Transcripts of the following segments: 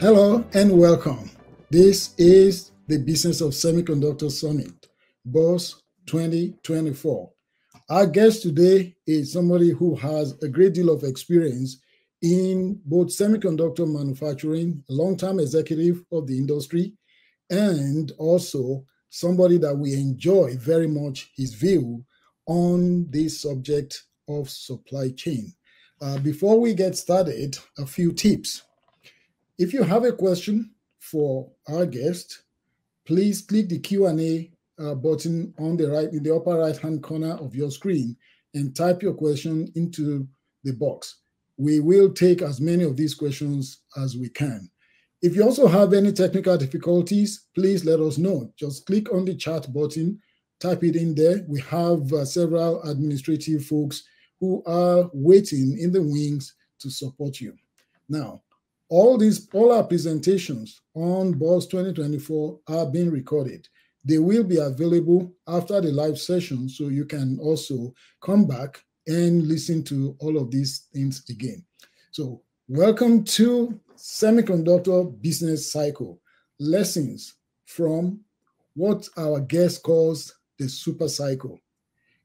Hello and welcome. This is the Business of Semiconductor Summit, BOSS 2024. Our guest today is somebody who has a great deal of experience in both semiconductor manufacturing, a long-time executive of the industry, and also somebody that we enjoy very much his view on this subject of supply chain. Before we get started, a few tips. If you have a question for our guest, please click the Q&A button on the right in the upper right-hand corner of your screen and type your question into the box. We will take as many of these questions as we can. If you also have any technical difficulties, please let us know. Just click on the chat button, type it in there. We have several administrative folks who are waiting in the wings to support you. Now, all our presentations on BOSS 2024 are being recorded. They will be available after the live session, so you can also come back and listen to all of these things again. So welcome to Semiconductor Business Cycle, lessons from what our guest calls the super cycle.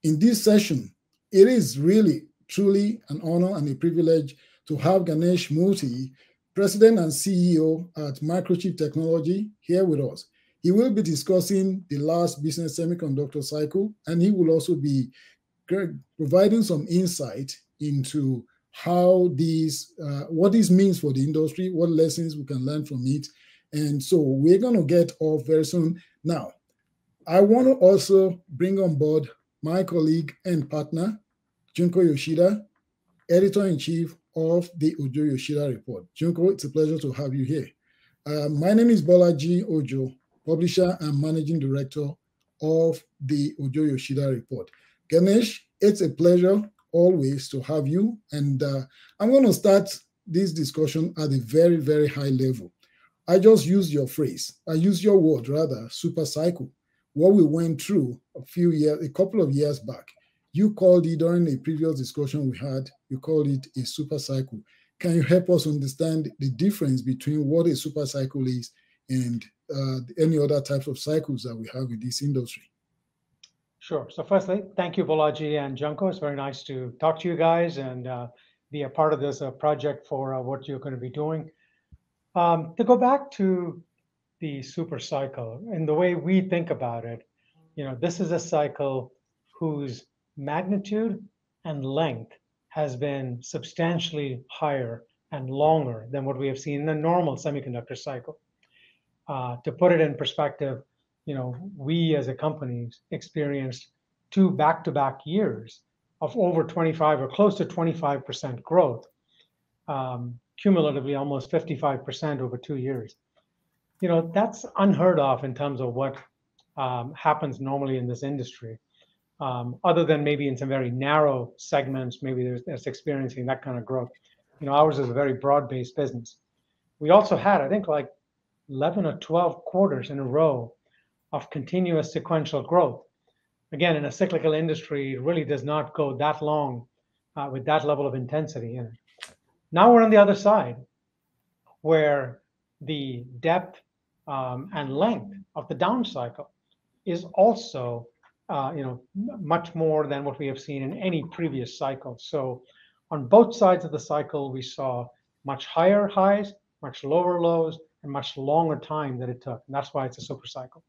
In this session, it is really, truly an honor and a privilege to have Ganesh Moorthy, President and CEO at Microchip Technology, here with us. He will be discussing the last business semiconductor cycle, and he will also be providing some insight into how what this means for the industry, what lessons we can learn from it. And so we're going to get off very soon. Now, I want to also bring on board my colleague and partner, Ojo-Yoshida, Editor-in-Chief of the Ojo-Yoshida report. Junko, it's a pleasure to have you here. My name is Bolaji Ojo, publisher and managing director of the Ojo-Yoshida report. Ganesh, it's a pleasure always to have you. And I'm going to start this discussion at a very, very high level. I just used your phrase. I used your word, rather, super cycle. What we went through a couple of years back. You called it during a previous discussion we had, you called it a super cycle. Can you help us understand the difference between what a super cycle is and any other types of cycles that we have in this industry? Sure. So firstly, thank you, Bolaji and Junko. It's very nice to talk to you guys and be a part of this project for what you're going to be doing. To go back to the super cycle and the way we think about it, this is a cycle whose magnitude and length has been substantially higher and longer than what we have seen in the normal semiconductor cycle. To put it in perspective, we as a company experienced 2 back-to-back years of over 25 or close to 25% growth, cumulatively almost 55% over 2 years. That's unheard of in terms of what happens normally in this industry. Other than maybe in some very narrow segments, maybe that's experiencing that kind of growth. Ours is a very broad-based business. We also had, I think, like 11 or 12 quarters in a row of continuous sequential growth. Again, in a cyclical industry, it really does not go that long with that level of intensity in it. Now we're on the other side, where the depth and length of the down cycle is also much more than what we have seen in any previous cycle. So on both sides of the cycle, we saw much higher highs, much lower lows, and much longer time that it took. And that's why it's a super cycle.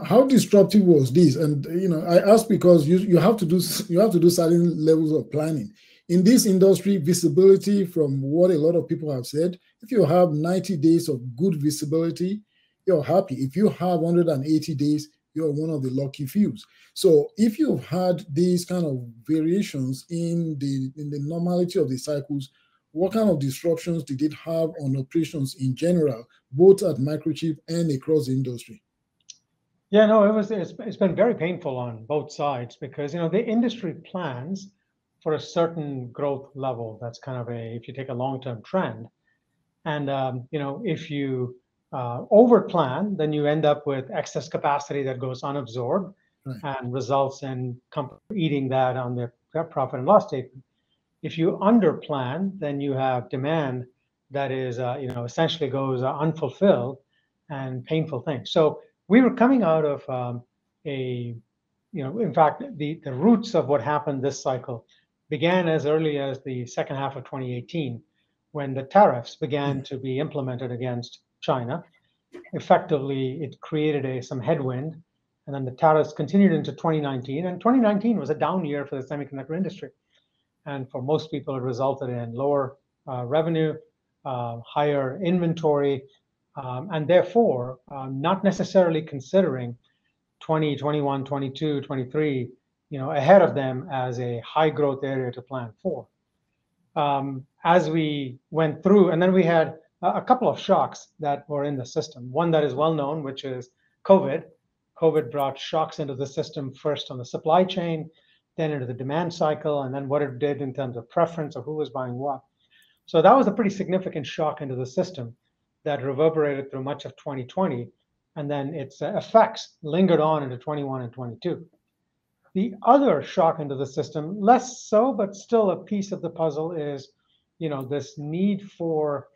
How disruptive was this? And I ask because you have to do certain levels of planning. In this industry, visibility, from what a lot of people have said, if you have 90 days of good visibility, you're happy. If you have 180 days, you're one of the lucky few. So if you've had these kind of variations in the normality of the cycles, what kind of disruptions did it have on operations in general, both at Microchip and across the industry? Yeah, no, it's been very painful on both sides because the industry plans for a certain growth level. That's kind of if you take a long-term trend, and if you over plan, then you end up with excess capacity that goes unabsorbed, right, and results in companies eating that on their profit and loss statement. If you under plan, then you have demand that is, essentially goes unfulfilled and painful things. So we were coming out of in fact, the roots of what happened this cycle began as early as the second half of 2018, when the tariffs began to be implemented against China. Effectively, it created some headwind, and then the tariffs continued into 2019. And 2019 was a down year for the semiconductor industry. And for most people, it resulted in lower revenue, higher inventory, and therefore not necessarily considering 20, 21, 22, 23, ahead of them as a high growth area to plan for. As we went through, and then we had a couple of shocks that were in the system. One that is well known, which is COVID. COVID brought shocks into the system, first on the supply chain, then into the demand cycle, and then what it did in terms of preference of who was buying what. So that was a pretty significant shock into the system that reverberated through much of 2020, and then its effects lingered on into 21 and 22. The other shock into the system, less so, but still a piece of the puzzle, is this need for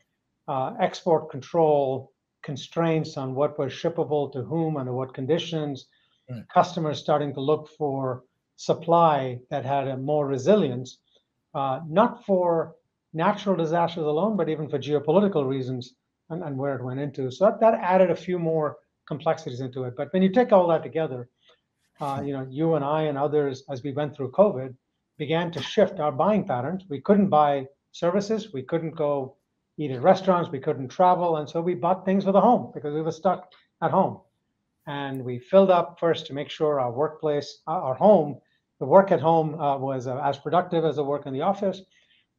export control, constraints on what was shippable to whom, under what conditions, Right. Customers starting to look for supply that had a more resilience, not for natural disasters alone, but even for geopolitical reasons and where it went into. So that added a few more complexities into it. But when you take all that together, you and I and others, as we went through COVID, began to shift our buying patterns. We couldn't buy services. We couldn't go eat at restaurants. We couldn't travel. And so we bought things for the home because we were stuck at home. And we filled up first to make sure our workplace, our home, the work at home was as productive as the work in the office.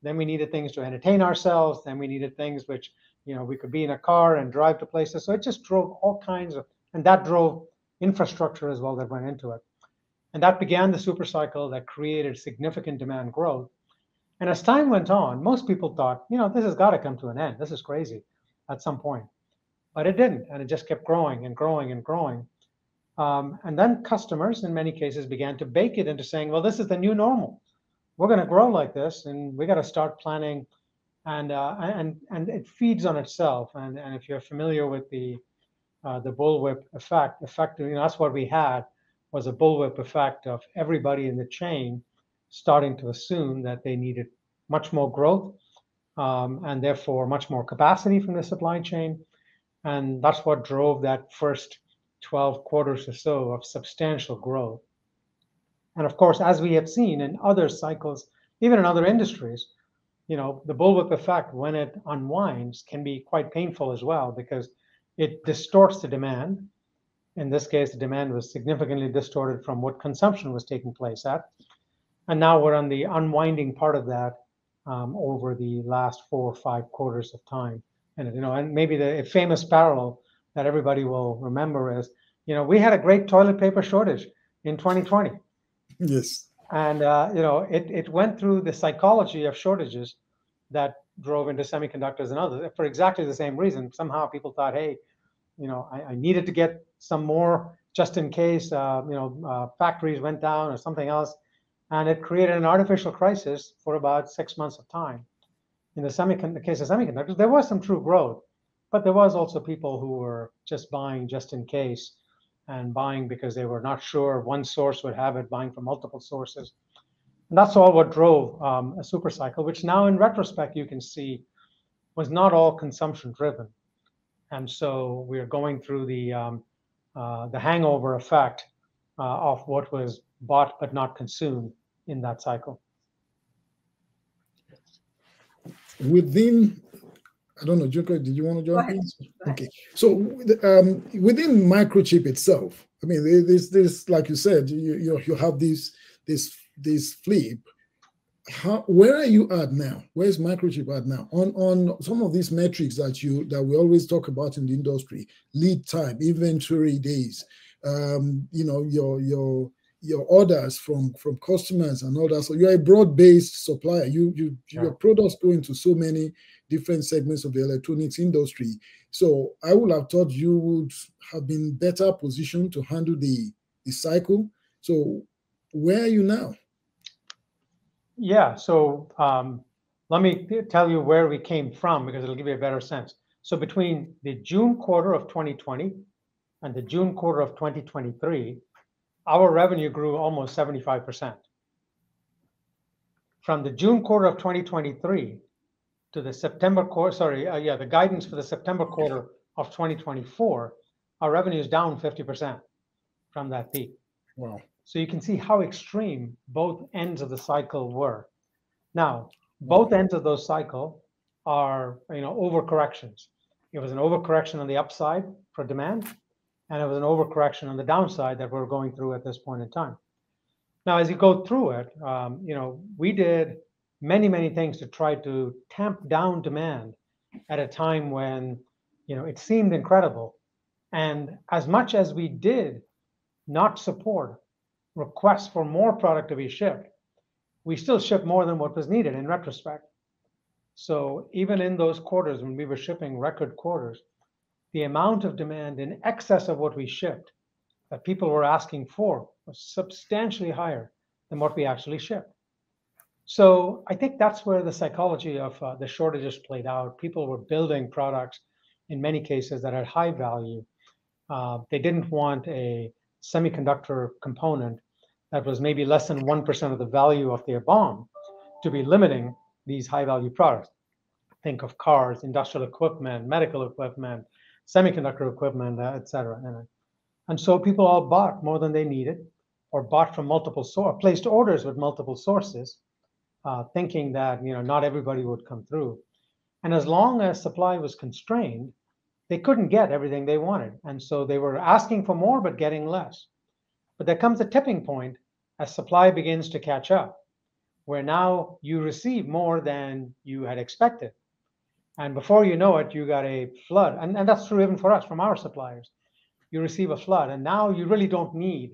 Then we needed things to entertain ourselves. Then we needed things which, we could be in a car and drive to places. So it just drove all kinds of, and that drove infrastructure as well that went into it. And that began the super cycle that created significant demand growth. And as time went on, most people thought, this has got to come to an end. This is crazy at some point. But it didn't. And it just kept growing and growing and growing. And then customers, in many cases, began to bake it into saying, well, this is the new normal. We're going to grow like this, and we got to start planning. And it feeds on itself. And if you're familiar with the bullwhip effect, effectively, that's what we had, was a bullwhip effect of everybody in the chain starting to assume that they needed much more growth, and therefore much more capacity from the supply chain. And that's what drove that first 12 quarters or so of substantial growth. And of course, as we have seen in other cycles, even in other industries, the bullwhip effect, when it unwinds, can be quite painful as well, because it distorts the demand. In this case, the demand was significantly distorted from what consumption was taking place at. And now we're on the unwinding part of that over the last 4 or 5 quarters of time. And maybe the famous parallel that everybody will remember is, we had a great toilet paper shortage in 2020. Yes. And it went through the psychology of shortages that drove into semiconductors and others for exactly the same reason. Somehow people thought, hey, I needed to get some more just in case, factories went down or something else. And it created an artificial crisis for about 6 months of time. In the case of semiconductors, there was some true growth, but there was also people who were just buying just in case, and buying because they were not sure one source would have it, buying from multiple sources. And that's all what drove a super cycle, which now in retrospect you can see was not all consumption driven. And so we're going through the hangover effect of what was bought but not consumed in that cycle. Within, I don't know, Joko, did you want to jump in? Okay, so within microchip itself, I mean, this like you said, you have this flip. Where are you at now? Where's microchip at now on some of these metrics that we always talk about in the industry? Lead time, inventory days, your orders from customers and all that. So you're a broad-based supplier. Your products go into so many different segments of the electronics industry. So I would have thought you would have been better positioned to handle the cycle. So where are you now? Yeah, so let me tell you where we came from because it'll give you a better sense. So between the June quarter of 2020 and the June quarter of 2023, our revenue grew almost 75%. From the June quarter of 2023 to the September quarter, the guidance for the September quarter of 2024, our revenue is down 50% from that peak. Wow. So you can see how extreme both ends of the cycle were. Now, both ends of those cycle are, overcorrections. It was an overcorrection on the upside for demand, and it was an overcorrection on the downside that we're going through at this point in time. Now, as you go through it, we did many, many things to try to tamp down demand at a time when, it seemed incredible. And as much as we did not support requests for more product to be shipped, we still shipped more than what was needed in retrospect. So even in those quarters when we were shipping record quarters, the amount of demand in excess of what we shipped that people were asking for was substantially higher than what we actually shipped. So I think that's where the psychology of the shortages played out. People were building products in many cases that had high value. They didn't want a semiconductor component that was maybe less than 1% of the value of their BOM to be limiting these high value products. Think of cars, industrial equipment, medical equipment, semiconductor equipment, etc. And so people all bought more than they needed, or bought from multiple sources, placed orders with multiple sources, thinking that not everybody would come through. And as long as supply was constrained, they couldn't get everything they wanted. And so they were asking for more, but getting less. But there comes a tipping point as supply begins to catch up, where now you receive more than you had expected. And before you know it, you got a flood. And that's true even for us, from our suppliers. You receive a flood, and now you really don't need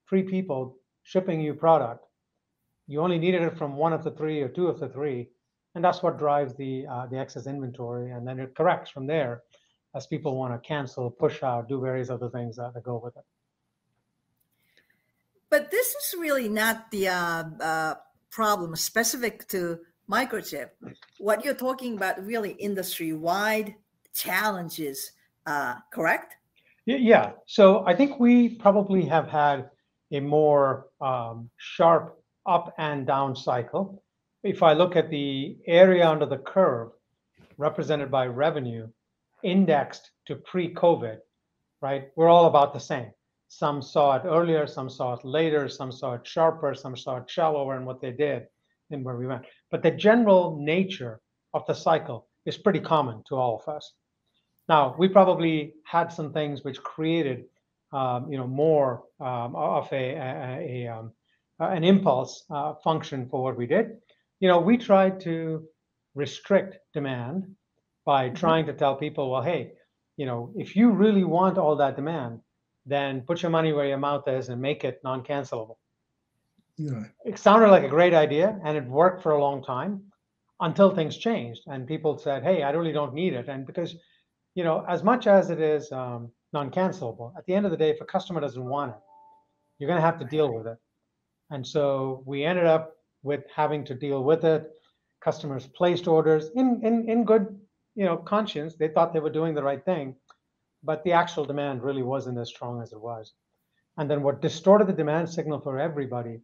3 people shipping you product. You only needed it from 1 of the 3 or 2 of the 3. And that's what drives the excess inventory. And then it corrects from there as people want to cancel, push out, do various other things that go with it. But this is really not the problem specific to Microchip. What you're talking about really industry-wide challenges, correct? Yeah. So I think we probably have had a more sharp up and down cycle. If I look at the area under the curve represented by revenue indexed to pre-COVID, right? We're all about the same. Some saw it earlier, some saw it later, some saw it sharper, some saw it shallower in what they did and where we went. But the general nature of the cycle is pretty common to all of us. Now, we probably had some things which created, more of an impulse function for what we did. We tried to restrict demand by trying to tell people, well, hey, if you really want all that demand, then put your money where your mouth is and make it non-cancelable. Yeah. It sounded like a great idea, and it worked for a long time until things changed and people said, hey, I really don't need it. And because, as much as it is non-cancelable, at the end of the day, if a customer doesn't want it, you're going to have to deal with it. And so we ended up with having to deal with it. Customers placed orders in good, conscience. They thought they were doing the right thing, but the actual demand really wasn't as strong as it was. And then what distorted the demand signal for everybody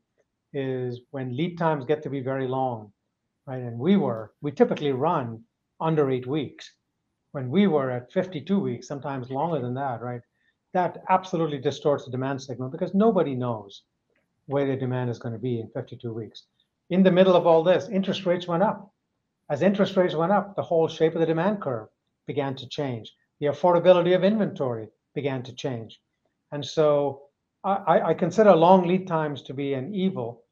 is when lead times get to be very long, right? And we typically run under 8 weeks. When we were at 52 weeks, sometimes longer than that, right? That absolutely distorts the demand signal because nobody knows where the demand is going to be in 52 weeks. In the middle of all this, interest rates went up. As interest rates went up, the whole shape of the demand curve began to change. The affordability of inventory began to change. And so I consider long lead times to be an evil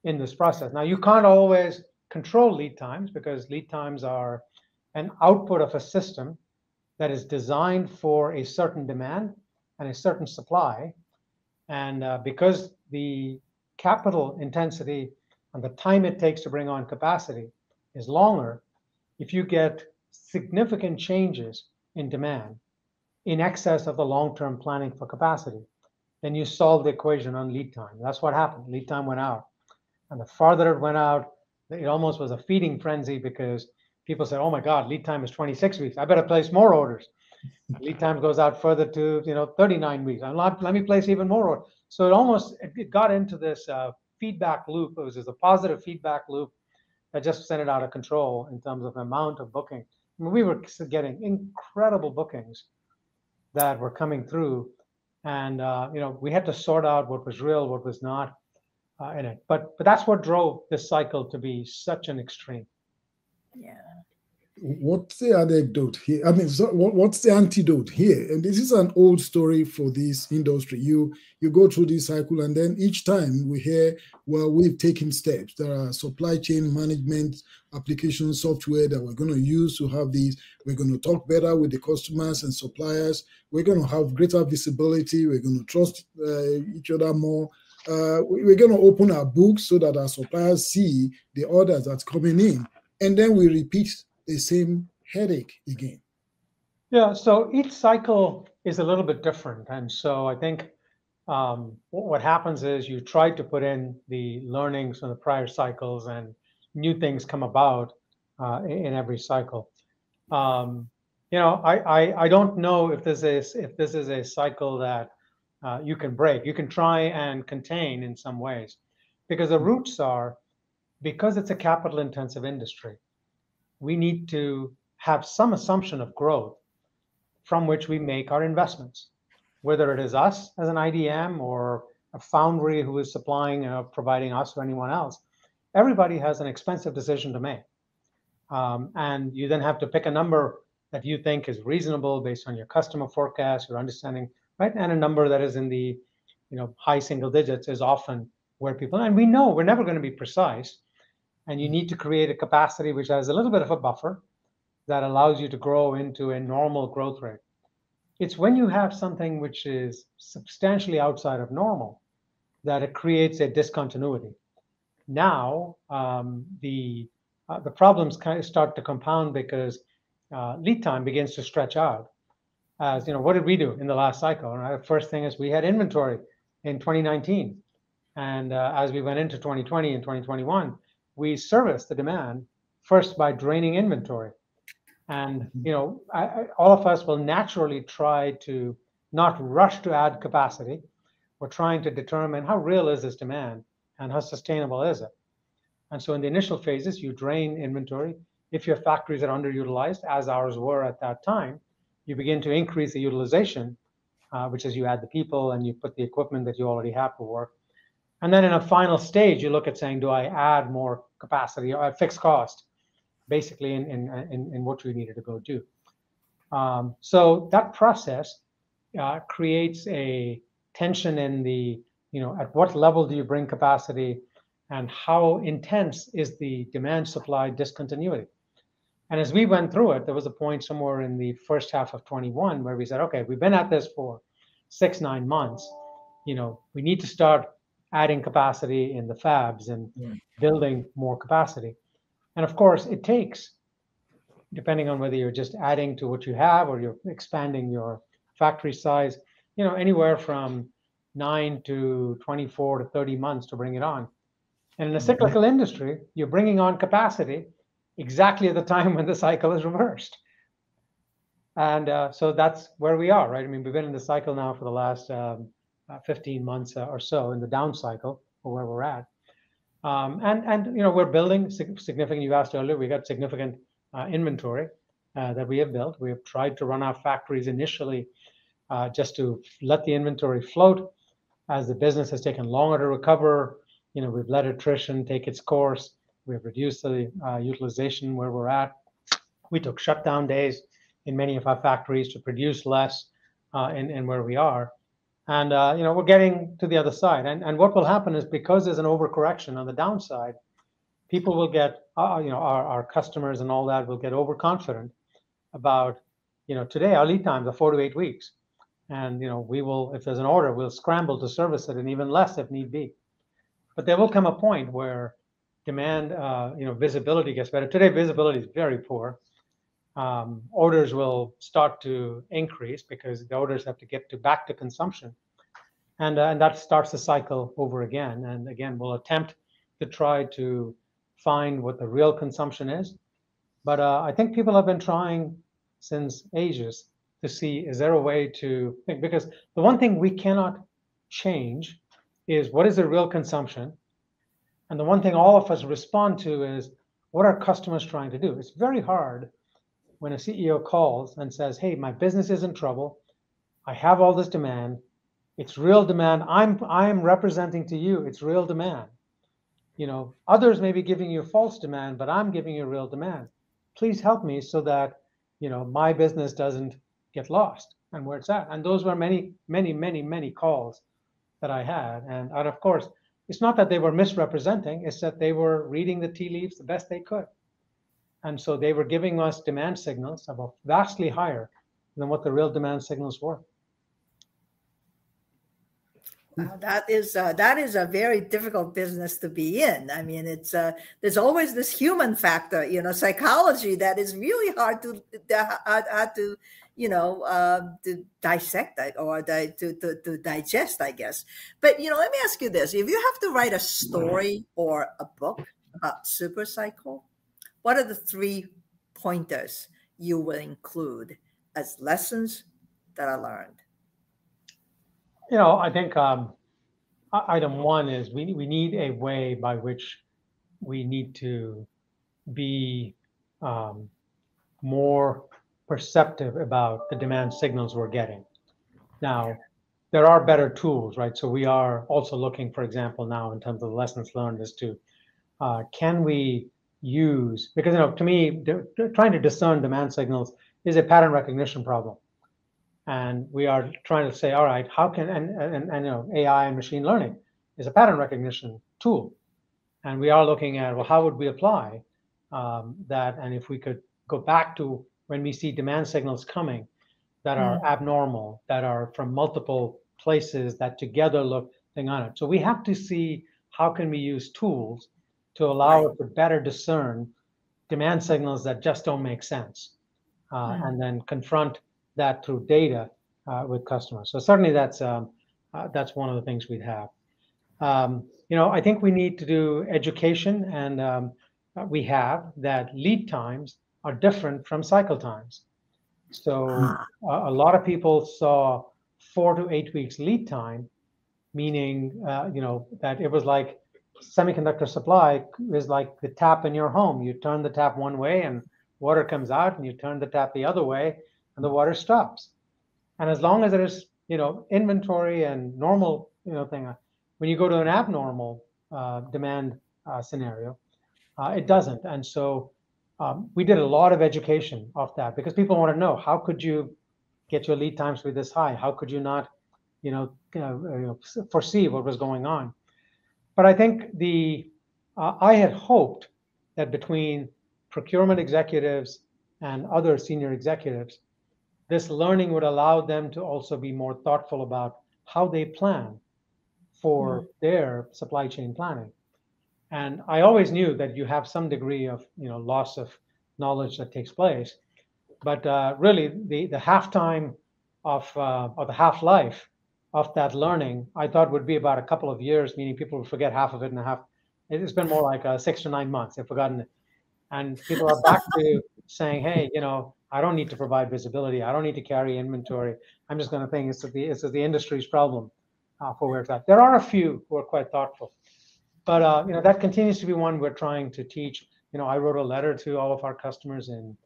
in this process. Now, you can't always control lead times because lead times are an output of a system that is designed for a certain demand and a certain supply. And because the capital intensity and the time it takes to bring on capacity is longer, if you get significant changes in demand in excess of the long-term planning for capacity, then you solve the equation on lead time. That's what happened. Lead time went out. And the farther it went out, It almost was a feeding frenzy because people said, "Oh my God, lead time is 26 weeks. I better place more orders." Lead time goes out further to 39 weeks. Let me place even more orders. So it got into this feedback loop. It was just a positive feedback loop that just sent it out of control in terms of amount of booking. I mean, we were getting incredible bookings that were coming through, and we had to sort out what was real, what was not in it. But that's what drove this cycle to be such an extreme. Yeah. What's the anecdote here? I mean, what's the antidote here? And this is an old story for this industry. You go through this cycle, and then each time we hear, well, we've taken steps. There are supply chain management application software that we're going to use to have these. We're going to talk better with the customers and suppliers. We're going to have greater visibility. We're going to trust each other more. We're going to open our books so that our suppliers see the orders that's coming in. And then we repeat the same headache again. Yeah, so each cycle is a little bit different. And so I think what happens is you try to put in the learnings from the prior cycles, and new things come about in every cycle. I don't know if this is a cycle that you can break. You can try and contain in some ways, because the roots are, because it's a capital intensive industry, we need to have some assumption of growth from which we make our investments, whether it is us as an IDM or a foundry who is supplying, providing us or anyone else. Everybody has an expensive decision to make. And you then have to pick a number that you think is reasonable based on your customer forecast, your understanding, right? And a number that is in the high single digits is often where people, and we know we're never going to be precise. And you need to create a capacity which has a little bit of a buffer that allows you to grow into a normal growth rate. It's when you have something which is substantially outside of normal that it creates a discontinuity. Now, the problems kind of start to compound because lead time begins to stretch out. As what did we do in the last cycle? Right? First thing is we had inventory in 2019. And as we went into 2020 and 2021, we serviced the demand first by draining inventory. And all of us will naturally try to not rush to add capacity. We're trying to determine how real is this demand and how sustainable is it. And so in the initial phases, you drain inventory. If your factories are underutilized, as ours were at that time, you begin to increase the utilization, which is you add the people and you put the equipment that you already have to work. And then in a final stage, you look at saying, do I add more capacity or fixed cost, basically in what we needed to go do. So that process creates a tension in the, at what level do you bring capacity and how intense is the demand supply discontinuity. And as we went through it, there was a point somewhere in the first half of 21 where we said, okay, we've been at this for 6-9 months. We need to start adding capacity in the fabs and building more capacity. And of course, it takes, depending on whether you're just adding to what you have or you're expanding your factory size, anywhere from 9 to 24 to 30 months to bring it on. And in a cyclical industry, you're bringing on capacity exactly at the time when the cycle is reversed. And so that's where we are, right? I mean, we've been in the cycle now for the last 15 months or so in the down cycle, or where we're at. And we're building significant, you asked earlier, we got significant inventory that we have built. We have tried to run our factories initially just to let the inventory float. As the business has taken longer to recover, we've let attrition take its course. We've reduced the utilization where we're at. We took shutdown days in many of our factories to produce less in where we are. And we're getting to the other side. And what will happen is, because there's an overcorrection on the downside, people will get, our customers and all that will get overconfident about, today our lead times are 4 to 8 weeks. And, we will, if there's an order, we'll scramble to service it, and even less if need be. But there will come a point where demand, visibility gets better. Today, visibility is very poor. Orders will start to increase because the orders have to get back to consumption. And that starts the cycle over again. And again, we'll attempt to try to find what the real consumption is. But I think people have been trying since ages to see, is there a way to think? Because the one thing we cannot change is what is the real consumption. And the one thing all of us respond to is what are customers trying to do? It's very hard when a CEO calls and says, hey, my business is in trouble. I have all this demand. It's real demand. I'm representing to you, it's real demand. Others may be giving you false demand, but I'm giving you real demand. Please help me so that, my business doesn't get lost and where it's at. And those were many, many, many, many calls that I had. And of course, it's not that they were misrepresenting, it's that they were reading the tea leaves the best they could. And so they were giving us demand signals that were vastly higher than what the real demand signals were. That is a very difficult business to be in. I mean, it's there's always this human factor, psychology that is really hard to to dissect or to digest, I guess. But let me ask you this: if you have to write a story or a book about super cycle, what are the 3 pointers you will include as lessons that are learned? I think item 1 is we need a way by which we need to be more perceptive about the demand signals we're getting. Now, there are better tools, right? So we are also looking, for example, now in terms of lessons learned as to can we use, because to me, trying to discern demand signals is a pattern recognition problem. And we are trying to say, all right, how can, and AI and machine learning is a pattern recognition tool. And we are looking at, well, how would we apply that? And if we could go back to when we see demand signals coming that are abnormal, that are from multiple places that together look thing on it. So we have to see how can we use tools to allow us to better discern demand signals that just don't make sense, and then confront that through data with customers. So certainly that's one of the things we'd have. I think we need to do education, and we have that lead times are different from cycle times. So a lot of people saw 4 to 8 weeks lead time, meaning that it was like semiconductor supply is like the tap in your home. You turn the tap one way and water comes out, and you turn the tap the other way and the water stops. And as long as there is inventory and normal thing, when you go to an abnormal demand scenario, it doesn't. And so we did a lot of education of that, because people want to know, how could you get your lead times to be this high? How could you not foresee what was going on? But I think I had hoped that between procurement executives and other senior executives, this learning would allow them to also be more thoughtful about how they plan for their supply chain planning. And I always knew that you have some degree of loss of knowledge that takes place, but really the halftime of or the half-life of that learning, I thought would be about a couple of years, meaning people would forget half of it in a half. It's been more like 6 to 9 months. They've forgotten it. And people are back to saying, hey, I don't need to provide visibility. I don't need to carry inventory. I'm just going to think it's the industry's problem for where it's at. There are a few who are quite thoughtful, but that continues to be one we're trying to teach. I wrote a letter to all of our customers in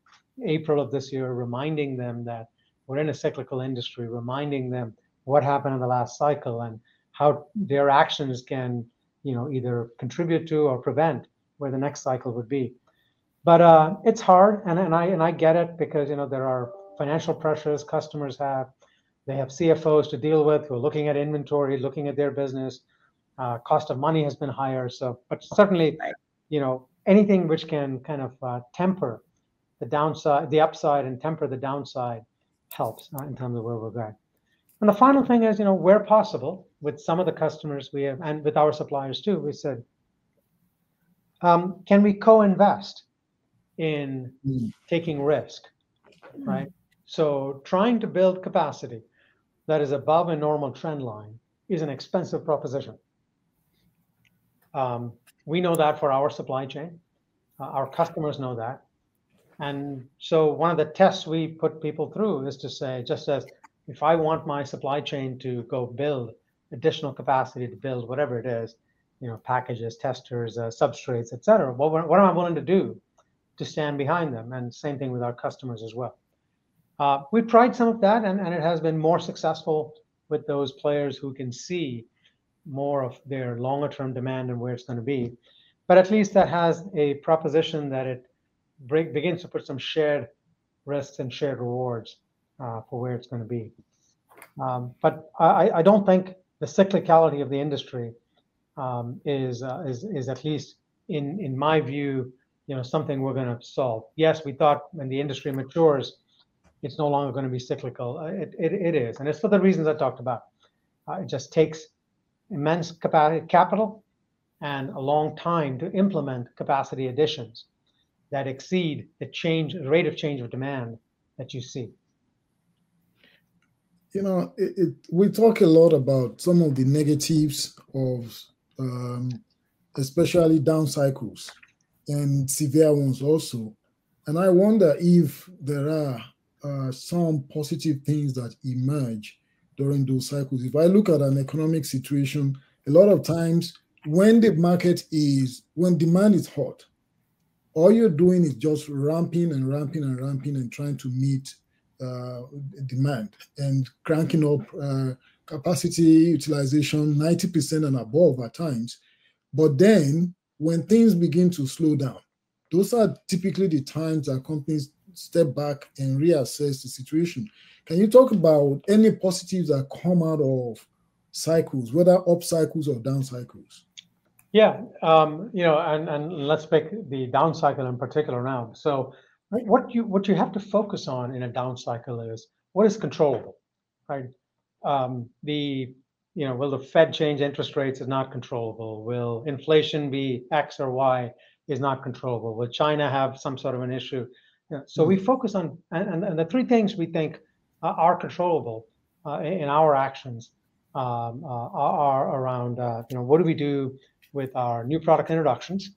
April of this year, reminding them that we're in a cyclical industry, reminding them what happened in the last cycle and how their actions can, either contribute to or prevent where the next cycle would be. But it's hard, and I get it, because there are financial pressures customers have. They have CFOs to deal with who are looking at inventory, looking at their business. Cost of money has been higher. So, but certainly, anything which can kind of temper the downside, the upside, and temper the downside helps in terms of where we're going. And the final thing is, where possible, with some of the customers we have, and with our suppliers too, we said, can we co-invest in taking risk, right? So trying to build capacity that is above a normal trend line is an expensive proposition. We know that for our supply chain. Our customers know that. And so one of the tests we put people through is to say, just as if I want my supply chain to go build additional capacity to build whatever it is, packages, testers, substrates, et cetera, what am I willing to do to stand behind them? And same thing with our customers as well. We've tried some of that, and it has been more successful with those players who can see more of their longer term demand and where it's going to be. But at least that has a proposition that it begins to put some shared risks and shared rewards for where it's going to be. But I don't think the cyclicality of the industry is at least in my view, something we're going to solve. Yes, we thought when the industry matures, it's no longer going to be cyclical. It is, and it's for the reasons I talked about. It just takes immense capital and a long time to implement capacity additions that exceed the rate of change of demand that you see. We talk a lot about some of the negatives of especially down cycles and severe ones also. And I wonder if there are some positive things that emerge during those cycles. If I look at an economic situation, a lot of times when when demand is hot, all you're doing is just ramping and trying to meet demand and cranking up capacity utilization 90% and above at times. But then when things begin to slow down, those are typically the times that companies step back and reassess the situation. Can you talk about any positives that come out of cycles, whether up cycles or down cycles? Yeah, and let's pick the down cycle in particular now. So what you have to focus on in a down cycle is what is controllable, right? Will the Fed change interest rates? Is not controllable. Will inflation be X or Y? Is not controllable. Will China have some sort of an issue? So we focus on, and the three things we think are controllable in our actions are around, what do we do with our new product introductions,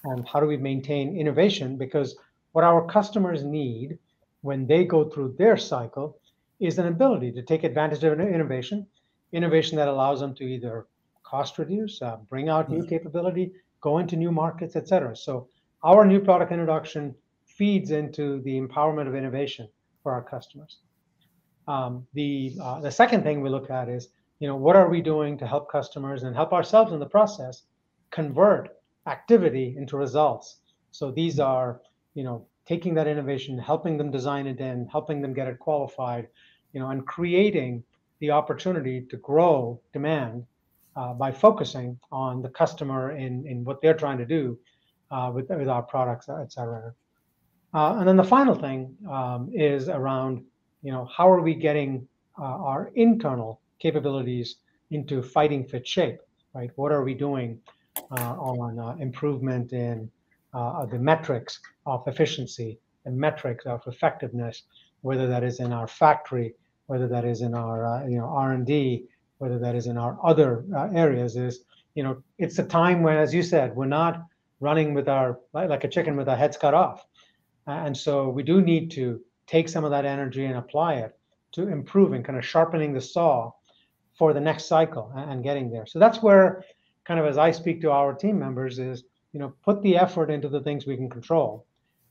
and how do we maintain innovation? Because what our customers need when they go through their cycle is an ability to take advantage of innovation that allows them to either cost reduce, bring out new capability, go into new markets, et cetera. So our new product introduction feeds into the empowerment of innovation for our customers. The second thing we look at is, what are we doing to help customers and help ourselves in the process convert activity into results? So these are, taking that innovation, helping them design it in, helping them get it qualified, and creating the opportunity to grow demand by focusing on the customer in what they're trying to do with our products, et cetera. And then the final thing is around, how are we getting our internal capabilities into fighting fit shape, right? What are we doing on improvement in the metrics of efficiency and metrics of effectiveness, whether that is in our factory, whether that is in our R&D, whether that is in our other areas. Is it's a time when, as you said, we're not running with like a chicken with our heads cut off, and so we do need to take some of that energy and apply it to improving, kind of sharpening the saw for the next cycle and getting there. So that's where, kind of as I speak to our team members, is put the effort into the things we can control,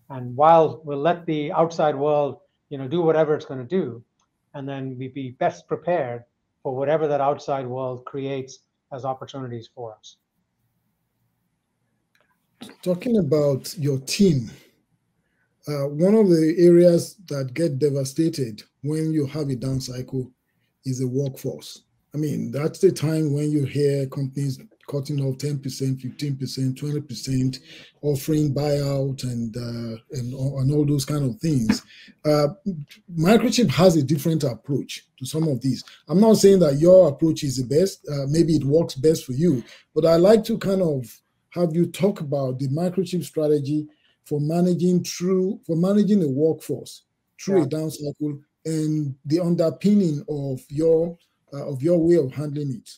and while we'll let the outside world do whatever it's going to do, and then we be best prepared for whatever that outside world creates as opportunities for us. Talking about your team, one of the areas that get devastated when you have a down cycle is the workforce. I mean, that's the time when you hear companies cutting off 10%, 15%, 20%, offering buyout and all those kind of things. Microchip has a different approach to some of these. I'm not saying that your approach is the best. Maybe it works best for you, but I like to kind of have you talk about the Microchip strategy for managing a workforce through a down cycle and the underpinning of your way of handling it.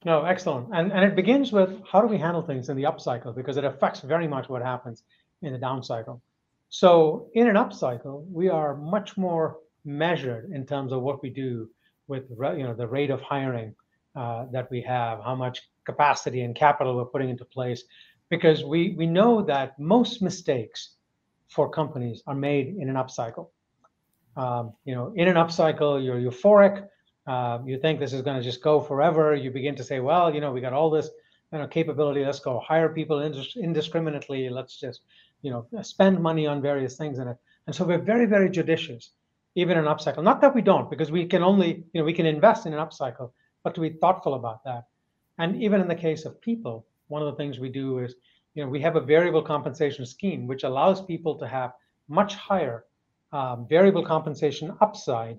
No, excellent. And it begins with how do we handle things in the upcycle, because it affects very much what happens in the down cycle. So in an upcycle, we are much more measured in terms of what we do with the rate of hiring that we have, how much capacity and capital we're putting into place, because we know that most mistakes for companies are made in an upcycle. In an upcycle, you're euphoric. You think this is going to just go forever. You begin to say, well, we got all this capability. Let's go hire people indiscriminately. Let's just spend money on various things in it. And so we're very, very judicious, even in an upcycle. Not that we don't, because we can only, we can invest in an upcycle, but to be thoughtful about that. And even in the case of people, one of the things we do is, we have a variable compensation scheme, which allows people to have much higher variable compensation upside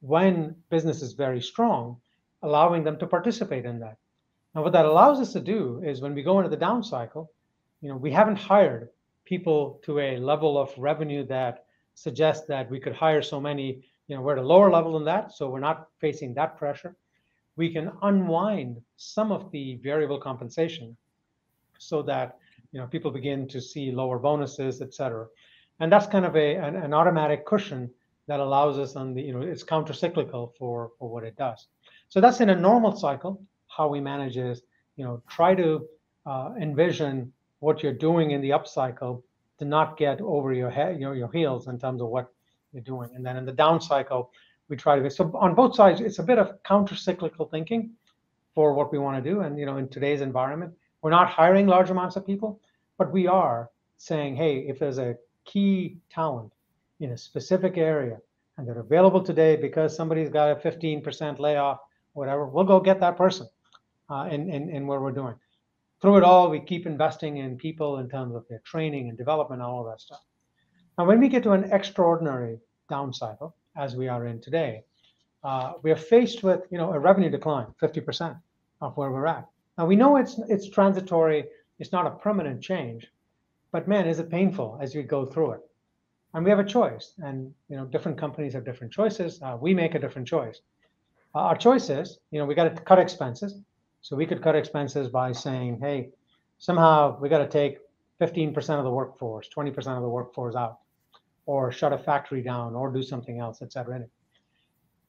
when business is very strong, allowing them to participate in that. Now, what that allows us to do is when we go into the down cycle, we haven't hired people to a level of revenue that suggests that we could hire so many, we're at a lower level than that, so we're not facing that pressure. We can unwind some of the variable compensation so that people begin to see lower bonuses, et cetera. And that's kind of an automatic cushion that allows us on the, it's counter-cyclical for what it does. So that's in a normal cycle. How we manage is, try to envision what you're doing in the upcycle to not get over your head, your heels in terms of what you're doing. And then in the down cycle, we try to be, so on both sides, it's a bit of counter-cyclical thinking for what we want to do. And, in today's environment, we're not hiring large amounts of people, but we are saying, hey, if there's a key talent in a specific area and they're available today because somebody's got a 15% layoff, whatever, we'll go get that person in where we're doing. Through it all, we keep investing in people in terms of their training and development and all of that stuff. Now, when we get to an extraordinary down cycle, as we are in today, we are faced with a revenue decline, 50% of where we're at. Now, we know it's transitory, it's not a permanent change, but man, is it painful as we go through it. And we have a choice, and different companies have different choices. We make a different choice. Our choice is, we got to cut expenses. So we could cut expenses by saying, hey, somehow we got to take 15% of the workforce, 20% of the workforce out, or shut a factory down, or do something else, et cetera.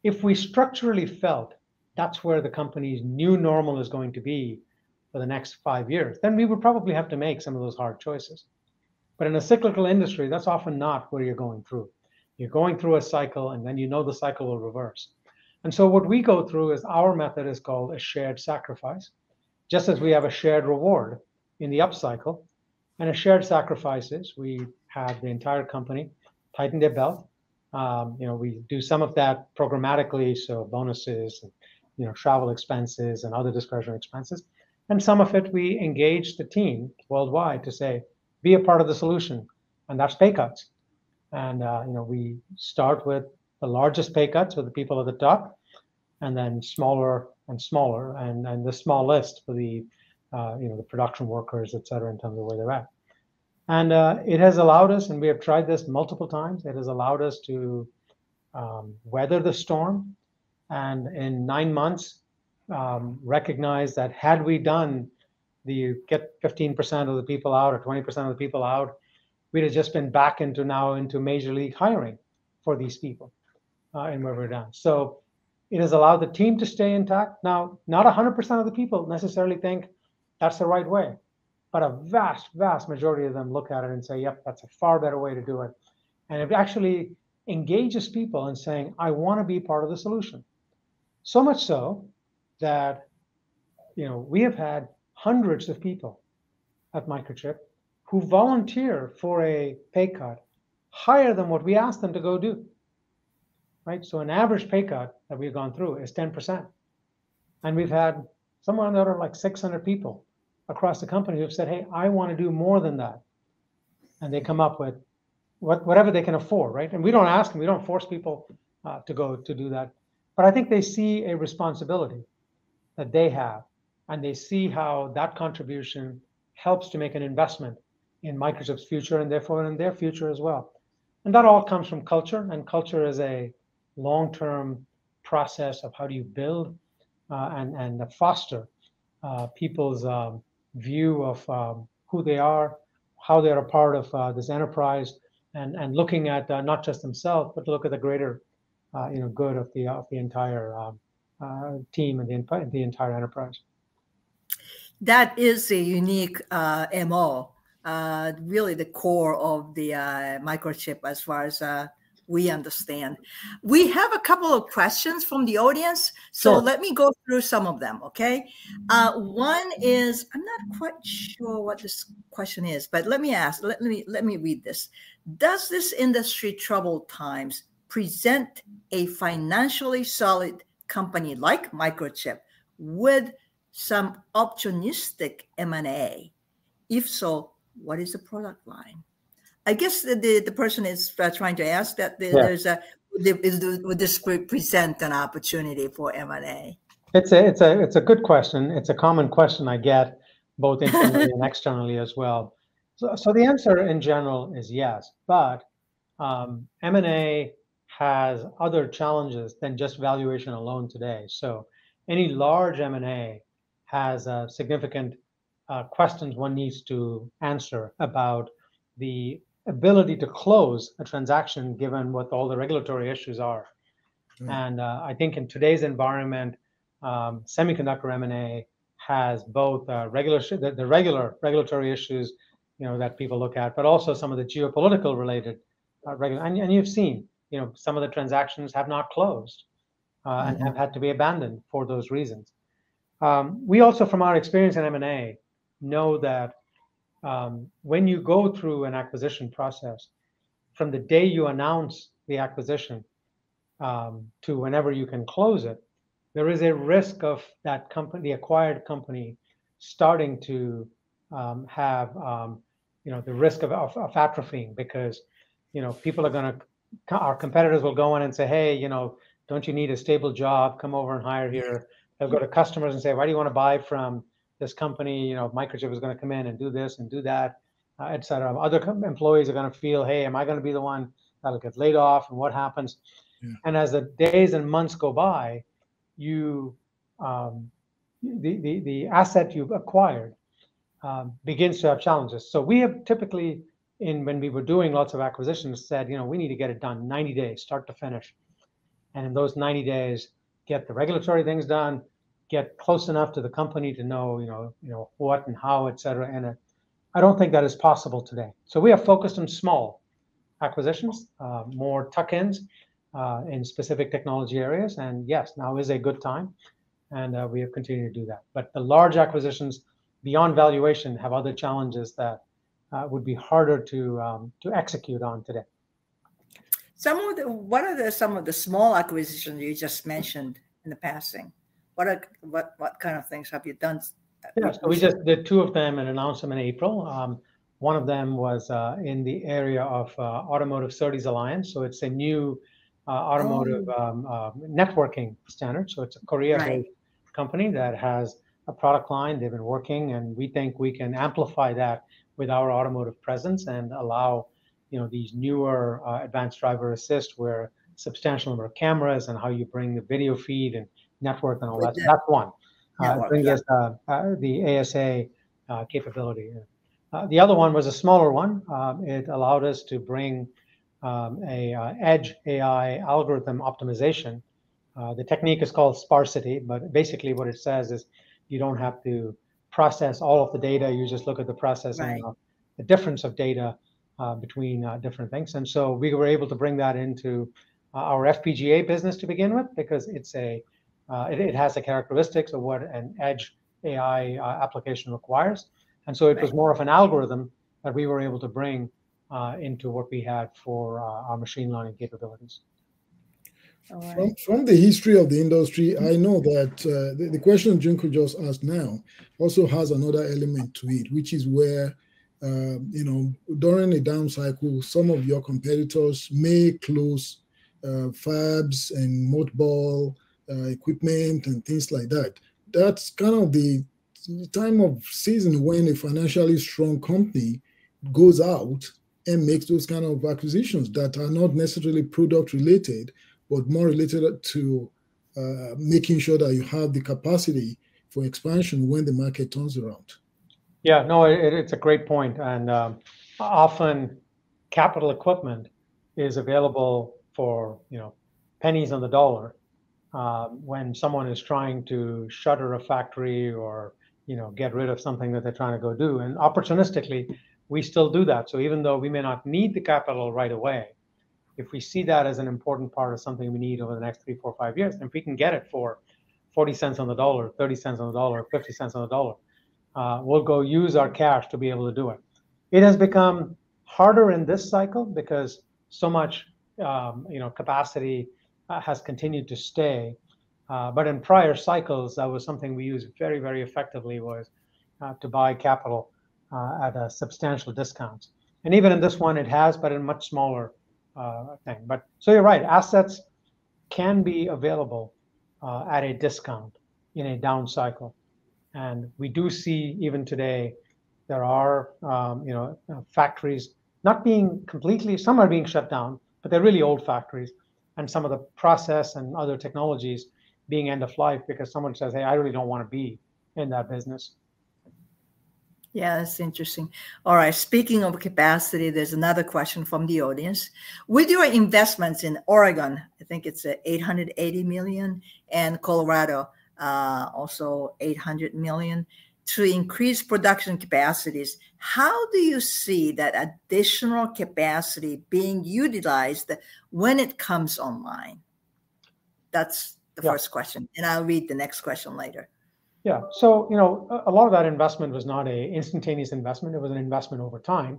If we structurally felt that's where the company's new normal is going to be for the next 5 years, then we would probably have to make some of those hard choices. But in a cyclical industry, that's often not where you're going through. You're going through a cycle, and then the cycle will reverse. And so what we go through is our method is called a shared sacrifice, just as we have a shared reward in the upcycle. And a shared sacrifice is we have the entire company tighten their belt. We do some of that programmatically, so bonuses, travel expenses and other discretionary expenses. And some of it, we engage the team worldwide to say, be a part of the solution, and that's pay cuts. And we start with the largest pay cuts with the people at the top, and then smaller and smaller, and the small list for the the production workers, et cetera, in terms of where they're at. And it has allowed us, and we have tried this multiple times, it has allowed us to weather the storm, and in 9 months, recognize that had we done get 15% of the people out or 20% of the people out, we'd have just been back into major league hiring for these people and where we're done. So it has allowed the team to stay intact. Now, not 100% of the people necessarily think that's the right way, but a vast, vast majority of them look at it and say, yep, that's a far better way to do it. And it actually engages people in saying, I want to be part of the solution. So much so that we have had hundreds of people at Microchip who volunteer for a pay cut higher than what we asked them to go do. Right? So an average pay cut that we've gone through is 10%. And we've had somewhere in the order like 600 people across the company who've said, hey, I want to do more than that. And they come up with whatever they can afford, right? And we don't ask them, we don't force people to go to do that. But I think they see a responsibility that they have, and they see how that contribution helps to make an investment in Microchip's future, and therefore in their future as well. And that all comes from culture, and culture is a long-term process of how do you build and foster people's view of who they are, how they're a part of this enterprise, and looking at not just themselves, but to look at the greater good of the entire team and the entire enterprise. That is a unique MO, really the core of the microchip as far as we understand. We have a couple of questions from the audience, so Sure. let me go through some of them, okay? One is, I'm not quite sure what this question is, but let me read this. Does this industry troubled times present a financially solid company like Microchip with some opportunistic M&A? If so, what is the product line? I guess the person is trying to ask that there's would this present an opportunity for M&A? It's a good question. It's a common question I get both internally and externally as well. So the answer in general is yes, but M&A has other challenges than just valuation alone today. So any large M&A has significant questions one needs to answer about the ability to close a transaction given what all the regulatory issues are. And I think in today's environment, semiconductor M&A has both the regular regulatory issues, that people look at, but also some of the geopolitical related and you've seen, some of the transactions have not closed and have had to be abandoned for those reasons. We also, from our experience in M&A, know that when you go through an acquisition process, from the day you announce the acquisition to whenever you can close it, there is a risk of that company, the acquired company, starting to have the risk of atrophying, because people are our competitors will go in and say, hey, don't you need a stable job? Come over and hire here. They'll go to customers and say, why do you want to buy from this company? Microchip is going to come in and do this and do that, et cetera. Other employees are going to feel, hey, am I going to be the one that'll get laid off, and what happens? Yeah. And as the days and months go by, the asset you've acquired begins to have challenges. So we have typically, when we were doing lots of acquisitions, said, we need to get it done 90 days, start to finish. And in those 90 days, get the regulatory things done, get close enough to the company to know, what and how, et cetera. And I don't think that is possible today. So we are focused on small acquisitions, more tuck-ins in specific technology areas. And yes, now is a good time. And we have continued to do that. But the large acquisitions beyond valuation have other challenges that would be harder to execute on today. What are some of the small acquisitions you just mentioned in the passing? What kind of things have you done? Yeah, so we just did two of them and announced them in April. One of them was in the area of Automotive SerDes Alliance. So it's a new automotive networking standard. So it's a Korea-based company that has a product line. They've been working, and we think we can amplify that with our automotive presence and allow these newer advanced driver assist, where substantial number of cameras and how you bring the video feed and network and all that. So that's one. Brings us the ASA capability. The other one was a smaller one. It allowed us to bring a edge AI algorithm optimization. The technique is called sparsity, but basically what it says is you don't have to process all of the data. You just look at the processing of the difference of data between different things. And so we were able to bring that into our FPGA business to begin with, because it has the characteristics of what an edge AI application requires. And so it was more of an algorithm that we were able to bring into what we had for our machine learning capabilities. From the history of the industry, I know that the question Junko just asked now also has another element to it, which is where, during a down cycle, some of your competitors may close fabs and mothball equipment and things like that. That's kind of the time of season when a financially strong company goes out and makes those kind of acquisitions that are not necessarily product related, but more related to making sure that you have the capacity for expansion when the market turns around? Yeah, no, it's a great point. And often capital equipment is available for, pennies on the dollar when someone is trying to shutter a factory or, get rid of something that they're trying to go do. And opportunistically, we still do that. So even though we may not need the capital right away, if we see that as an important part of something we need over the next 3, 4, 5 years, and if we can get it for 40 cents on the dollar, 30 cents on the dollar, 50 cents on the dollar, we'll go use our cash to be able to do it. It has become harder in this cycle because so much, capacity has continued to stay. But in prior cycles, that was something we used very, very effectively, was to buy capital at a substantial discount. And even in this one, it has, but in a much smaller thing. But so you're right, assets can be available at a discount in a down cycle. And we do see even today, there are factories not being completely, some are being shut down, but they're really old factories. And some of the process and other technologies being end of life because someone says, hey, I really don't want to be in that business. Yeah, that's interesting. All right. Speaking of capacity, there's another question from the audience. With your investments in Oregon, I think it's 880 million, and Colorado, also 800 million, to increase production capacities, how do you see that additional capacity being utilized when it comes online? That's the first question. And I'll read the next question later. Yeah. So, a lot of that investment was not a instantaneous investment. It was an investment over time.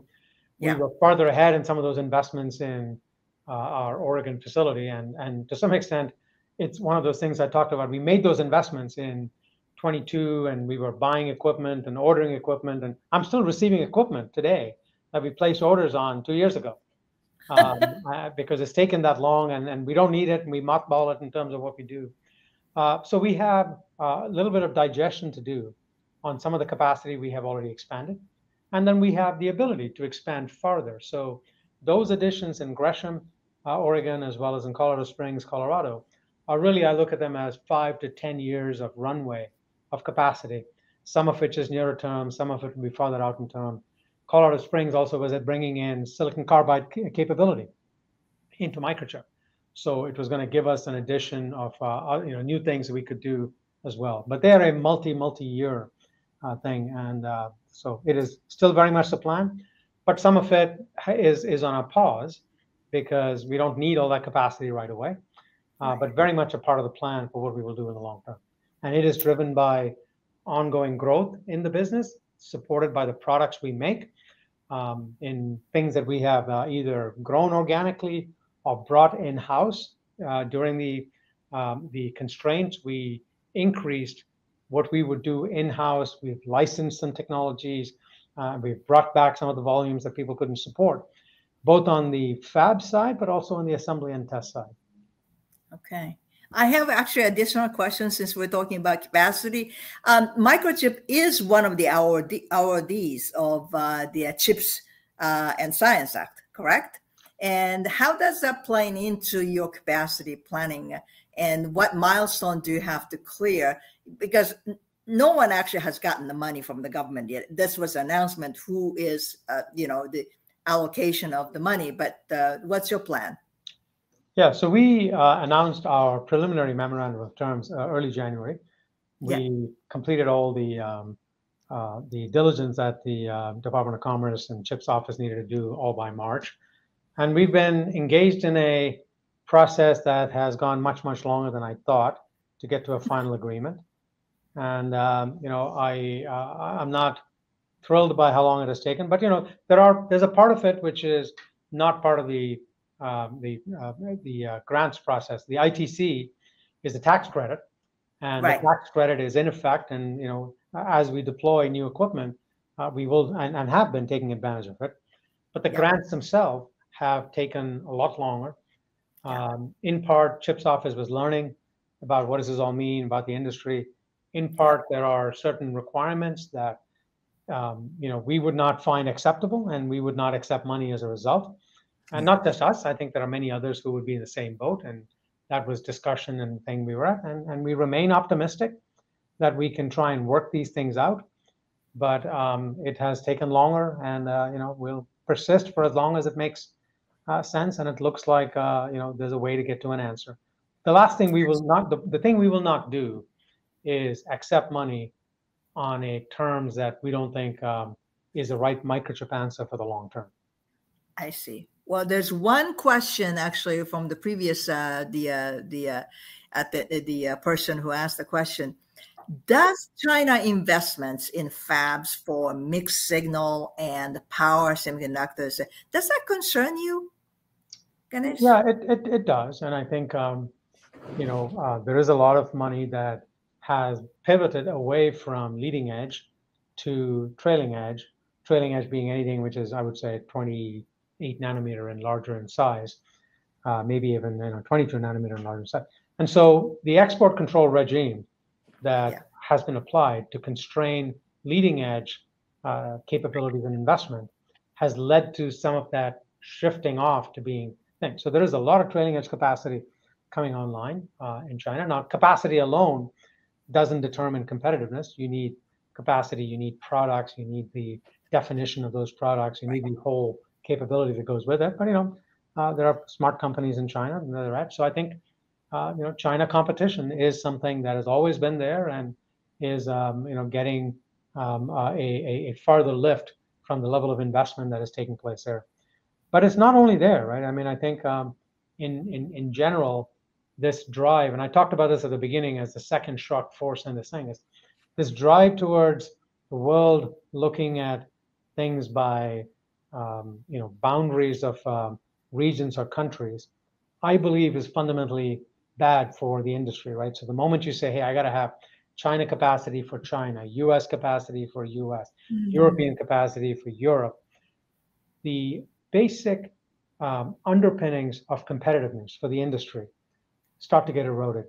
We were farther ahead in some of those investments in our Oregon facility. And to some extent, it's one of those things I talked about. We made those investments in 22 and we were buying equipment and ordering equipment. And I'm still receiving equipment today that we placed orders on 2 years ago because it's taken that long and we don't need it. And we mothball it in terms of what we do. So we have a little bit of digestion to do on some of the capacity we have already expanded. And then we have the ability to expand farther. So those additions in Gresham, Oregon, as well as in Colorado Springs, Colorado, are really, I look at them as 5 to 10 years of runway of capacity, some of which is nearer term, some of it will be farther out in term. Colorado Springs also was at bringing in silicon carbide capability into Microchip. So it was going to give us an addition of new things that we could do as well. But they are a multi-year thing. And so it is still very much the plan. But some of it is on a pause because we don't need all that capacity right away. But very much a part of the plan for what we will do in the long term. And it is driven by ongoing growth in the business, supported by the products we make in things that we have either grown organically or brought in-house. During the constraints, we increased what we would do in-house. We've licensed some technologies. We've brought back some of the volumes that people couldn't support, both on the fab side, but also on the assembly and test side. Okay. I have actually additional questions since we're talking about capacity. Microchip is one of the awardees of the CHIPS and Science Act, correct? And how does that play into your capacity planning? And what milestone do you have to clear? Because no one actually has gotten the money from the government yet. This was an announcement who is, the allocation of the money. But what's your plan? Yeah, so we announced our preliminary memorandum of terms early January. We completed all the diligence that the Department of Commerce and CHIPS office needed to do all by March. And we've been engaged in a process that has gone much, much longer than I thought to get to a final agreement. And, I'm not thrilled by how long it has taken, but, there's a part of it which is not part of the grants process. The ITC is the tax credit, and the tax credit is in effect. And, as we deploy new equipment, we will and have been taking advantage of it. But the grants themselves have taken a lot longer. In part, CHIPS office was learning about what does this all mean about the industry. In part, there are certain requirements that we would not find acceptable, and we would not accept money as a result. And not just us. I think there are many others who would be in the same boat. And that was discussion and thing we were at. And we remain optimistic that we can try and work these things out, but it has taken longer, and we'll persist for as long as it makes sense, and it looks like there's a way to get to an answer. The last thing we will not, the thing we will not do is accept money on a terms that we don't think is the right microchip answer for the long term. I see. Well, there's one question actually from the previous the person who asked the question. Does China investments in fabs for mixed signal and power semiconductors, does that concern you, Ganesh? Yeah, it does, and I think there is a lot of money that has pivoted away from leading edge to trailing edge. Trailing edge being anything which is, I would say, 28 nanometer and larger in size, maybe even 22 nanometer and larger in size. And so the export control regime that has been applied to constrain leading edge capabilities and investment has led to some of that shifting off to being things. So there is a lot of trailing edge capacity coming online in China. Now, capacity alone doesn't determine competitiveness. You need capacity, you need products, you need the definition of those products, you need the whole capability that goes with it. But there are smart companies in China and they're at. So I think China competition is something that has always been there and is getting a farther lift from the level of investment that is taking place there. But it's not only there, right? I mean, I think in general, this drive, and I talked about this at the beginning as the second shock force in this thing, is this drive towards the world looking at things by boundaries of regions or countries, I believe is fundamentally bad for the industry, right? So the moment you say, hey, I got to have China capacity for China, US capacity for US, European capacity for Europe, the basic underpinnings of competitiveness for the industry start to get eroded,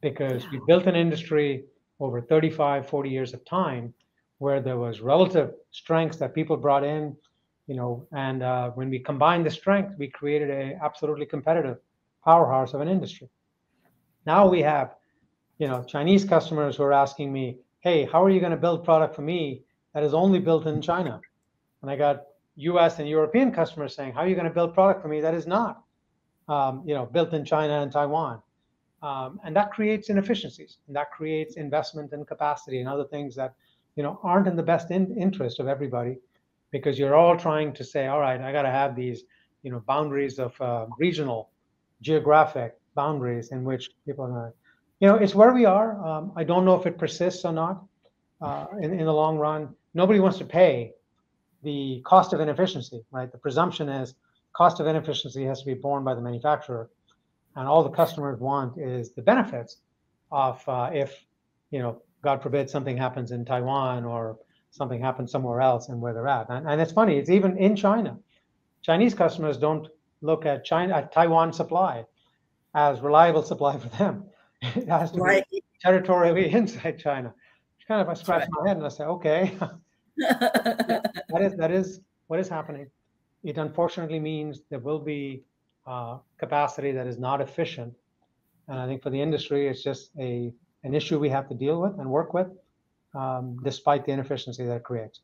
because we built an industry over 35, 40 years of time where there was relative strengths that people brought in, and when we combined the strength, we created a absolutely competitive powerhouse of an industry. Now we have, Chinese customers who are asking me, hey, how are you going to build product for me that is only built in China? And I got US and European customers saying, how are you going to build product for me that is not, built in China and Taiwan? And that creates inefficiencies, and that creates investment in capacity and other things that, aren't in the best interest of everybody, because you're all trying to say, all right, I got to have these, boundaries of regional, geographic boundaries in which people are, it's where we are. I don't know if it persists or not in the long run. Nobody wants to pay the cost of inefficiency, right? The presumption is cost of inefficiency has to be borne by the manufacturer, and all the customers want is the benefits of if, God forbid, something happens in Taiwan or something happens somewhere else and where they're at. And it's funny, it's even in China. Chinese customers don't look at Taiwan supply as reliable supply for them. It has to be territorially inside China. I scratch my head and I say, okay, that is what is happening. It unfortunately means there will be capacity that is not efficient. And I think for the industry, it's just an issue we have to deal with and work with, despite the inefficiency that it creates.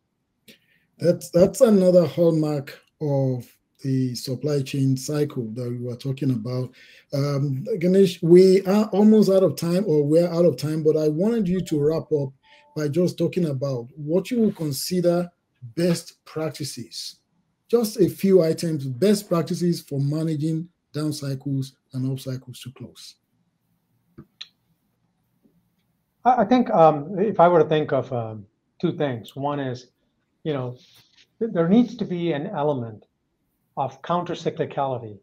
That's another hallmark of the supply chain cycle that we were talking about. Ganesh, we are almost out of time, or we're out of time, but I wanted you to wrap up by just talking about what you would consider best practices. Just a few items, best practices for managing down cycles and up cycles to close. I think if I were to think of two things, one is, there needs to be an element of counter-cyclicality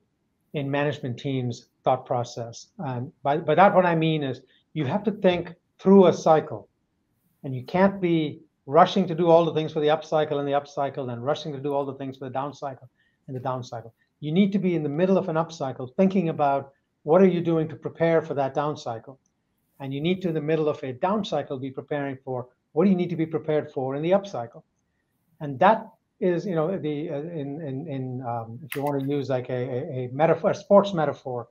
in management teams' thought process. And by that, what I mean is you have to think through a cycle, and you can't be rushing to do all the things for the upcycle and the upcycle, and rushing to do all the things for the down cycle and the down cycle. You need to be in the middle of an upcycle, thinking about what are you doing to prepare for that down cycle. And you need to, in the middle of a down cycle, be preparing for what do you need to be prepared for in the upcycle. And that is, if you want to use like a metaphor, a sports metaphor,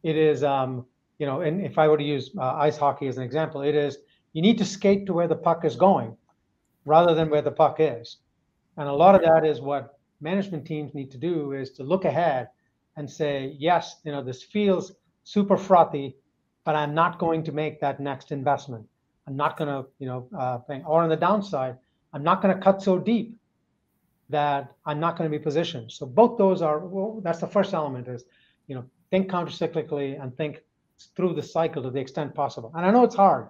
it is, and if I were to use ice hockey as an example, it is you need to skate to where the puck is going rather than where the puck is. And a lot of that is what management teams need to do, is to look ahead and say, yes, this feels super frothy, but I'm not going to make that next investment. I'm not going to, or on the downside, I'm not going to cut so deep that I'm not going to be positioned. So both those are, well, that's the first element, is, think countercyclically and think through the cycle to the extent possible. And I know it's hard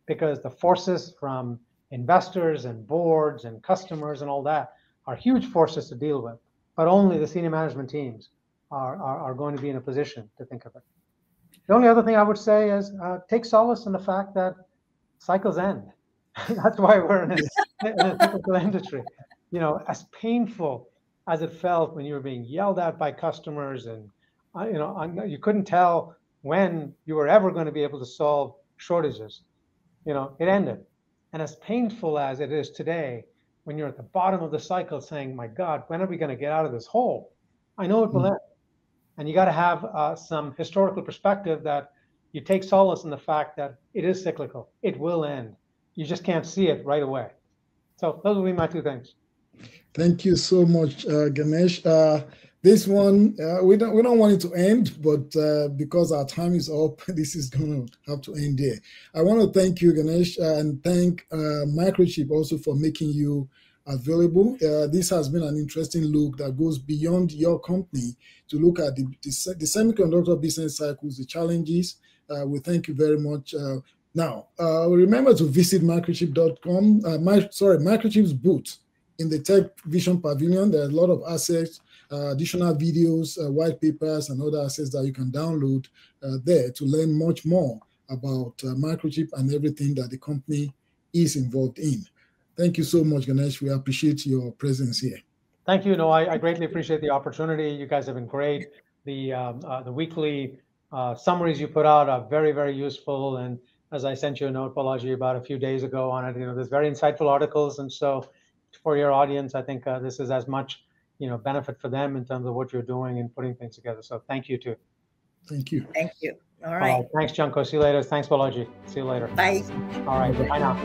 because the forces from investors and boards and customers and all that are huge forces to deal with, but only the senior management teams are going to be in a position to think of it. The only other thing I would say is take solace in the fact that cycles end. That's why we're in a cyclical industry. As painful as it felt when you were being yelled at by customers and you couldn't tell when you were ever going to be able to solve shortages, it ended. And as painful as it is today, when you're at the bottom of the cycle saying, my God, when are we going to get out of this hole? I know it will end. And you got to have some historical perspective that you take solace in the fact that it is cyclical. It will end. You just can't see it right away. So those will be my two things. Thank you so much, Ganesh. This one, we don't want it to end, but because our time is up, this is going to have to end there. I want to thank you, Ganesh, and thank Microchip also for making you available. This has been an interesting look that goes beyond your company to look at the semiconductor business cycles, the challenges. We thank you very much. Now, remember to visit microchip.com, Microchip's booth in the Tech Vision Pavilion. There are a lot of assets, additional videos, white papers, and other assets that you can download there to learn much more about Microchip and everything that the company is involved in. Thank you so much, Ganesh. We appreciate your presence here. Thank you. No, I greatly appreciate the opportunity. You guys have been great. The weekly summaries you put out are very, very useful. And as I sent you a note, Balaji, about a few days ago on it, there's very insightful articles. And so for your audience, I think this is as much, benefit for them in terms of what you're doing and putting things together. So thank you too. Thank you. Thank you. All right. Thanks, Junko. See you later. Thanks, Balaji. See you later. Bye. All right. Bye now.